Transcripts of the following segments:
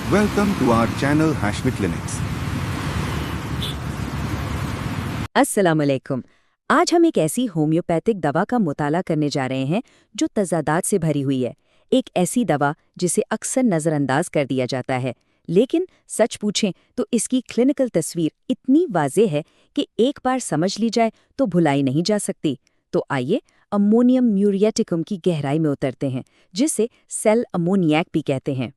Welcome to our channel Hashmi Clinics. अस्सलाम वालेकुम। आज हम एक ऐसी होम्योपैथिक दवा का मुताला करने जा रहे हैं जो तजादात से भरी हुई है। एक ऐसी दवा जिसे अक्सर नज़रअंदाज कर दिया जाता है, लेकिन सच पूछें तो इसकी क्लिनिकल तस्वीर इतनी वाज़ेह है कि एक बार समझ ली जाए तो भुलाई नहीं जा सकती। तो आइए अमोनियम म्यूरिएटिकम की गहराई में उतरते हैं, जिसे सेल अमोनियक भी कहते हैं।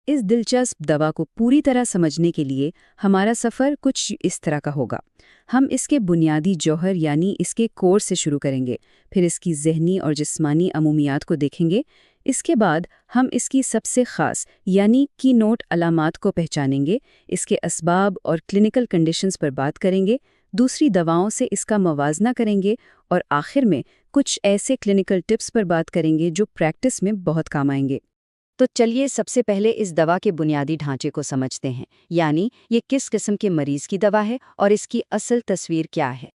इस दिलचस्प दवा को पूरी तरह समझने के लिए हमारा सफ़र कुछ इस तरह का होगा। हम इसके बुनियादी जौहर यानी इसके कोर से शुरू करेंगे, फिर इसकी ज़हनी और जिस्मानी अमूमियात को देखेंगे। इसके बाद हम इसकी सबसे ख़ास यानी की नोट अलामात को पहचानेंगे, इसके असबाब और क्लिनिकल कंडीशंस पर बात करेंगे, दूसरी दवाओं से इसका मवाजना करेंगे और आखिर में कुछ ऐसे क्लिनिकल टिप्स पर बात करेंगे जो प्रैक्टिस में बहुत काम आएंगे। तो चलिए सबसे पहले इस दवा के बुनियादी ढांचे को समझते हैं, यानी ये किस किस्म के मरीज़ की दवा है और इसकी असल तस्वीर क्या है।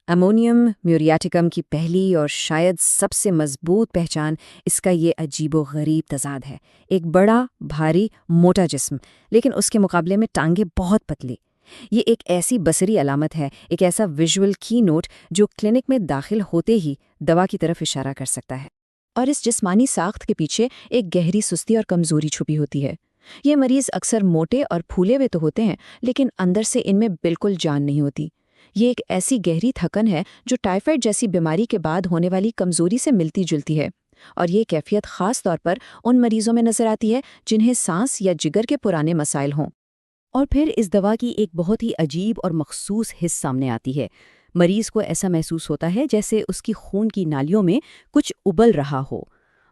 अमोनियम म्यूरिएटिकम की पहली और शायद सबसे मजबूत पहचान इसका ये अजीबो-गरीब तज़ाद है। एक बड़ा, भारी, मोटा जिस्म, लेकिन उसके मुकाबले में टांगें बहुत पतली। ये एक ऐसी बसरी अलामत है, एक ऐसा विजुअल की नोट जो क्लिनिक में दाखिल होते ही दवा की तरफ इशारा कर सकता है। और इस जिस्मानी साख्त के पीछे एक गहरी सुस्ती और कमज़ोरी छुपी होती है। ये मरीज़ अक्सर मोटे और फूले हुए तो होते हैं, लेकिन अंदर से इनमें बिल्कुल जान नहीं होती। ये एक ऐसी गहरी थकन है जो टाइफाइड जैसी बीमारी के बाद होने वाली कमज़ोरी से मिलती जुलती है। और ये कैफियत ख़ास तौर पर उन मरीज़ों में नज़र आती है जिन्हें सांस या जिगर के पुराने मसाइल हों। और फिर इस दवा की एक बहुत ही अजीब और मखसूस हिस्स सामने आती है। मरीज़ को ऐसा महसूस होता है जैसे उसकी खून की नालियों में कुछ उबल रहा हो।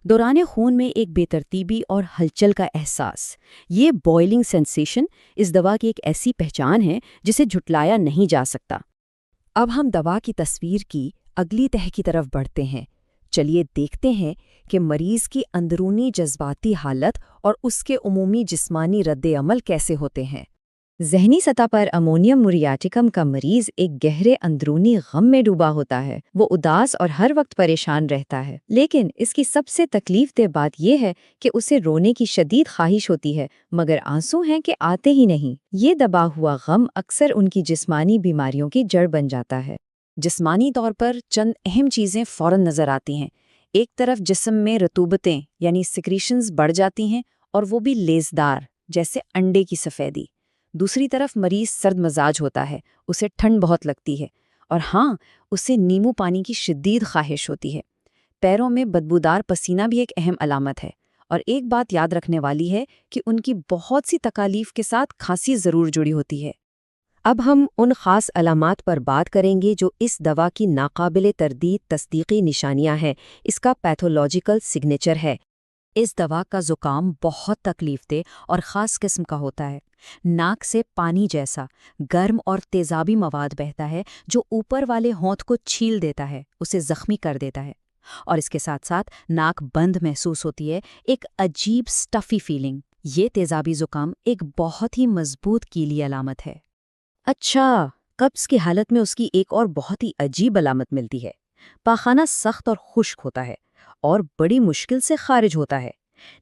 दौरान खून में एक बेतरतीबी और हलचल का एहसास। ये बॉइलिंग सेंसेशन इस दवा की एक ऐसी पहचान है जिसे झुटलाया नहीं जा सकता। अब हम दवा की तस्वीर की अगली तह की तरफ बढ़ते हैं। चलिए देखते हैं कि मरीज़ की अंदरूनी जज्बाती हालत और उसके उमूमी जिस्मानी रद्द-ए-अमल कैसे होते हैं। ज़हनी सतह पर अमोनियम म्यूरिएटिकम का मरीज़ एक गहरे अंदरूनी गम में डूबा होता है। वो उदास और हर वक्त परेशान रहता है, लेकिन इसकी सबसे तकलीफदेह बात यह है कि उसे रोने की शदीद ख्वाहिश होती है, मगर आंसू हैं कि आते ही नहीं। ये दबा हुआ गम अक्सर उनकी जिस्मानी बीमारियों की जड़ बन जाता है। जिस्मानी तौर पर चंद अहम चीज़ें फ़ौरन नज़र आती हैं। एक तरफ जिस्म में रतूबतें यानी सिक्रीशंस बढ़ जाती हैं, और वो भी लेज़दार, जैसे अंडे की सफ़ेदी। दूसरी तरफ मरीज़ सर्द मजाज होता है, उसे ठंड बहुत लगती है, और हाँ, उसे नींबू पानी की शदीद ख्वाहिश होती है। पैरों में बदबूदार पसीना भी एक अहम अलामत है। और एक बात याद रखने वाली है कि उनकी बहुत सी तकालीफ के साथ खांसी ज़रूर जुड़ी होती है। अब हम उन ख़ास अलामात पर बात करेंगे जो इस दवा की नाकाबिले तरदीद तस्दीकी निशानियां हैं, इसका पैथोलॉजिकल सिग्नेचर है। इस दवा का ज़ुकाम बहुत तकलीफदेह और ख़ास किस्म का होता है। नाक से पानी जैसा गर्म और तेज़ाबी मवाद बहता है जो ऊपर वाले होंठ को छील देता है, उसे ज़ख्मी कर देता है। और इसके साथ साथ नाक बंद महसूस होती है, एक अजीब स्टफ़ी फीलिंग। ये तेज़ाबी ज़ुकाम एक बहुत ही मजबूत कीली अलामत है। अच्छा, कब्ज़ की हालत में उसकी एक और बहुत ही अजीब अलामत मिलती है। पाखाना सख्त और खुश्क होता है और बड़ी मुश्किल से खारिज होता है।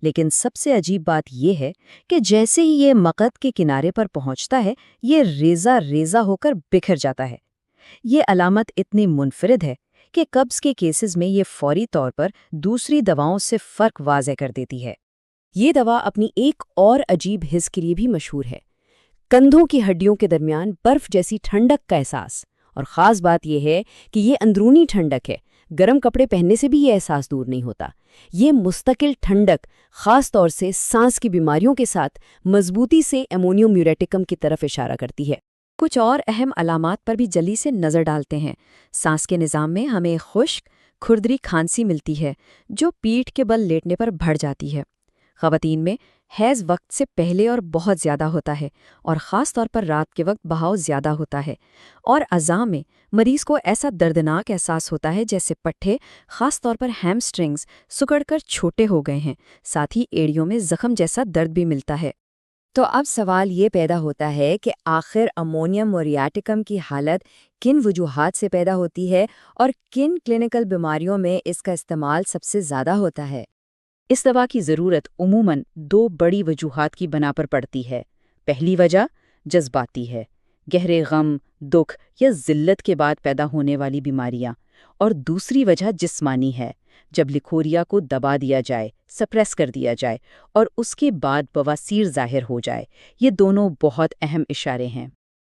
लेकिन सबसे अजीब बात यह है कि जैसे ही ये मकद के किनारे पर पहुंचता है, ये रेज़ा रेज़ा होकर बिखर जाता है। ये अलामत इतनी मुनफरिद है कि कब्ज़ के केसेस में ये फौरी तौर पर दूसरी दवाओं से फ़र्क वाज़ेह कर देती है। ये दवा अपनी एक और अजीब हिस्स के लिए भी मशहूर है। कंधों की हड्डियों के दरमियान बर्फ जैसी ठंडक का एहसास। और ख़ास बात यह है कि ये अंदरूनी ठंडक है, गर्म कपड़े पहनने से भी ये एहसास दूर नहीं होता। ये मुस्तकिल ठंडक ख़ास तौर से सांस की बीमारियों के साथ मजबूती से अमोनियम म्यूरिएटिकम की तरफ इशारा करती है। कुछ और अहम अलामात पर भी जल्दी से नज़र डालते हैं। सांस के निज़ाम में हमें खुश्क, खुरदरी खांसी मिलती है जो पीठ के बल लेटने पर बढ़ जाती है। ख़वातीन में हैज़ वक्त से पहले और बहुत ज़्यादा होता है, और ख़ास तौर पर रात के वक्त बहाव ज़्यादा होता है। और अज़ा में मरीज़ को ऐसा दर्दनाक एहसास होता है जैसे पट्टे, ख़ास तौर पर हैमस्ट्रिंग्स, सिकुड़कर छोटे हो गए हैं। साथ ही एड़ियों में ज़ख्म जैसा दर्द भी मिलता है। तो अब सवाल ये पैदा होता है कि आखिर अमोनियम म्यूरिएटिकम की हालत किन वजूहात से पैदा होती है और किन क्लिनिकल बीमारियों में इसका इस्तेमाल सबसे ज़्यादा होता है। اس دوا کی ضرورت عموماً 2 بڑی وجوہات کی بنا پر پڑتی ہے۔ پہلی وجہ جذباتی ہے، گہرے غم، دکھ یا ذلت کے بعد پیدا ہونے والی بیماریاں، اور دوسری وجہ جسمانی ہے، جب لکوریا کو دبا دیا جائے، سپریس کر دیا جائے اور اس کے بعد بواسیر ظاہر ہو جائے۔ یہ دونوں بہت اہم اشارے ہیں۔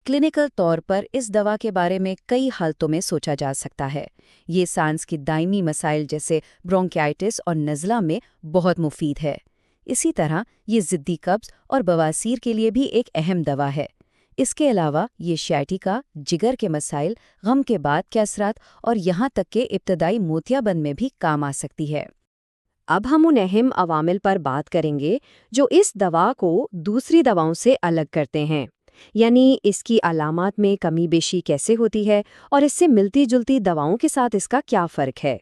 کلینکل طور پر اس دوا کے بارے میں کئی حالتوں میں سوچا جا سکتا ہے۔ یہ سانس کی دائمی مسائل جیسے برونکیائٹس اور نزلہ میں بہت مفید ہے۔ اسی طرح یہ ضدی قبض اور بواسیر کے لیے بھی ایک اہم دوا ہے۔ اس کے علاوہ یہ شیاٹیکا، جگر کے مسائل، غم کے بعد کے اثرات اور یہاں تک کہ ابتدائی موتیا بند میں بھی کام آ سکتی ہے۔ اب ہم ان اہم عوامل پر بات کریں گے جو اس دوا کو دوسری دواؤں سے الگ کرتے ہیں، یعنی اس کی علامات میں کمی بیشی کیسے ہوتی ہے اور اس سے ملتی جلتی دواؤں کے ساتھ اس کا کیا فرق ہے۔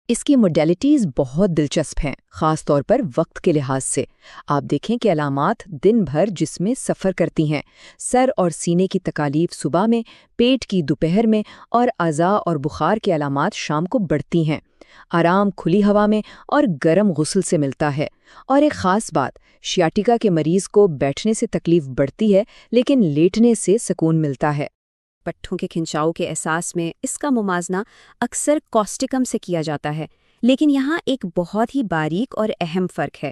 اس کی موڈیلٹیز بہت دلچسپ ہیں، خاص طور پر وقت کے لحاظ سے۔ آپ دیکھیں کہ علامات دن بھر جسم میں سفر کرتی ہیں، سر اور سینے کی تکالیف صبح میں، پیٹ کی دوپہر میں اور اعضاء اور بخار کی علامات شام کو بڑھتی ہیں۔ آرام کھلی ہوا میں اور گرم غسل سے ملتا ہے۔ اور ایک خاص بات، شیاٹیکا کے مریض کو بیٹھنے سے تکلیف بڑھتی ہے لیکن لیٹنے سے سکون ملتا ہے۔ پٹھوں کے کھنچاؤ کے احساس میں اس کا موازنہ اکثر کوسٹیکم سے کیا جاتا ہے، لیکن یہاں ایک بہت ہی باریک اور اہم فرق ہے۔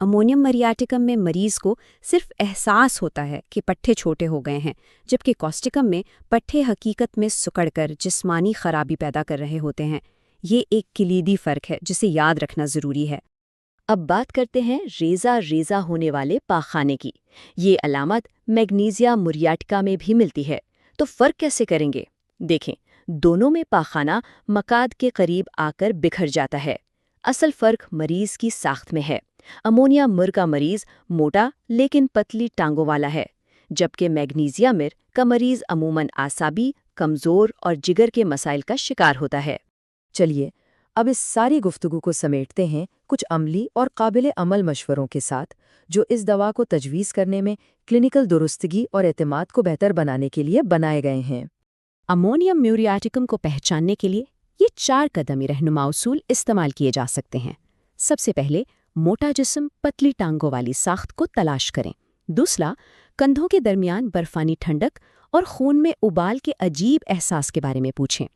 امونیم مریاٹکم میں مریض کو صرف احساس ہوتا ہے کہ پٹھے چھوٹے ہو گئے ہیں، جبکہ کوسٹیکم میں پٹھے حقیقت میں سکڑ کر جسمانی خرابی پیدا کر رہے ہوتے ہیں۔ یہ ایک کلیدی فرق ہے جسے یاد رکھنا ضروری ہے۔ اب بات کرتے ہیں ریزہ ریزہ ہونے والے پاخانے کی۔ یہ علامت میگنیزیا موریاٹکا میں بھی ملتی ہے، تو فرق کیسے کریں گے؟ دیکھیں، دونوں میں پاخانہ مقعد کے قریب آ کر بکھر جاتا ہے۔ اصل فرق مریض کی ساخت میں ہے۔ امونیا مر کا مریض موٹا لیکن پتلی ٹانگوں والا ہے، جبکہ میگنیزیا مر کا مریض عموماً اعصابی، کمزور اور جگر کے مسائل کا شکار ہوتا ہے۔ چلیے اب اس ساری گفتگو کو سمیٹتے ہیں کچھ عملی اور قابل عمل مشوروں کے ساتھ، جو اس دوا کو تجویز کرنے میں کلینکل درستگی اور اعتماد کو بہتر بنانے کے لیے بنائے گئے ہیں۔ امونیم میوریاٹکم کو پہچاننے کے لیے یہ 4 قدمی رہنما اصول استعمال کیے جا سکتے ہیں۔ سب سے پہلے موٹا جسم، پتلی ٹانگوں والی ساخت کو تلاش کریں۔ دوسرا، کندھوں کے درمیان برفانی ٹھنڈک اور خون میں ابال کے عجیب احساس کے بارے میں پوچھیں۔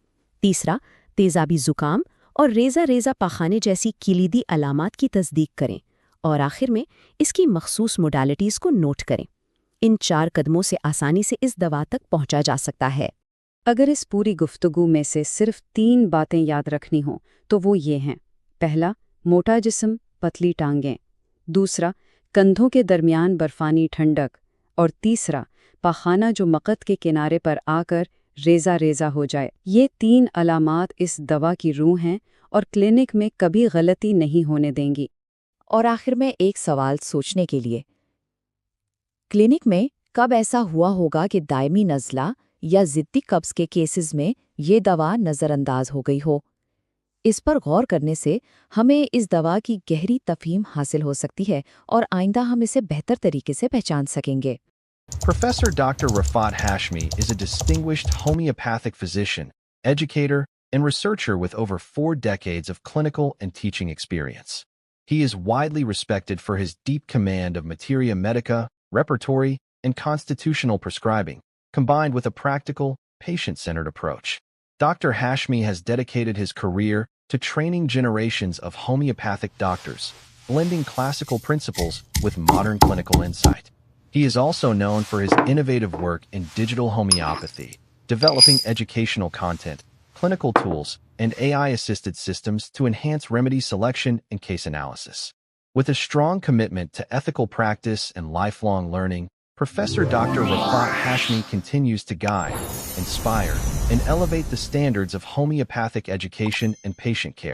تیسرا، تیزابی زکام اور ریزہ ریزہ پاخانے جیسی کلیدی علامات کی تصدیق کریں۔ اور آخر میں اس کی مخصوص موڈالٹیز کو نوٹ کریں۔ ان 4 قدموں سے آسانی سے اس دوا تک پہنچا جا سکتا ہے۔ اگر اس پوری گفتگو میں سے صرف 3 باتیں یاد رکھنی ہوں تو وہ یہ ہیں۔ پہلا، موٹا جسم، پتلی ٹانگیں۔ دوسرا، کندھوں کے درمیان برفانی ٹھنڈک۔ اور تیسرا، پاخانہ جو مقعد کے کنارے پر آ کر ریزہ ریزہ ہو جائے۔ یہ 3 علامات اس دوا کی روح ہیں اور کلینک میں کبھی غلطی نہیں ہونے دیں گی۔ اور آخر میں ایک سوال سوچنے کے لیے، کلینک میں کب ایسا ہوا ہوگا کہ دائمی نزلہ یا ضدی قبض کے کیسز میں یہ دوا نظر انداز ہو گئی ہو؟ اس پر غور کرنے سے ہمیں اس دوا کی گہری تفہیم حاصل ہو سکتی ہے اور آئندہ ہم اسے بہتر طریقے سے پہچان سکیں گے۔ Professor Dr. Rafat Hashmi is a distinguished homeopathic physician, educator, and researcher with over 4 decades of clinical and teaching experience. He is widely respected for his deep command of materia medica, repertory, and constitutional prescribing, combined with a practical, patient-centered approach. Dr. Hashmi has dedicated his career to training generations of homeopathic doctors, blending classical principles with modern clinical insight. He is also known for his innovative work in digital homeopathy, developing educational content, clinical tools, and AI-assisted systems to enhance remedy selection and case analysis. With a strong commitment to ethical practice and lifelong learning, Professor Dr. Rafat Hashmi continues to guide, inspire, and elevate the standards of homeopathic education and patient care.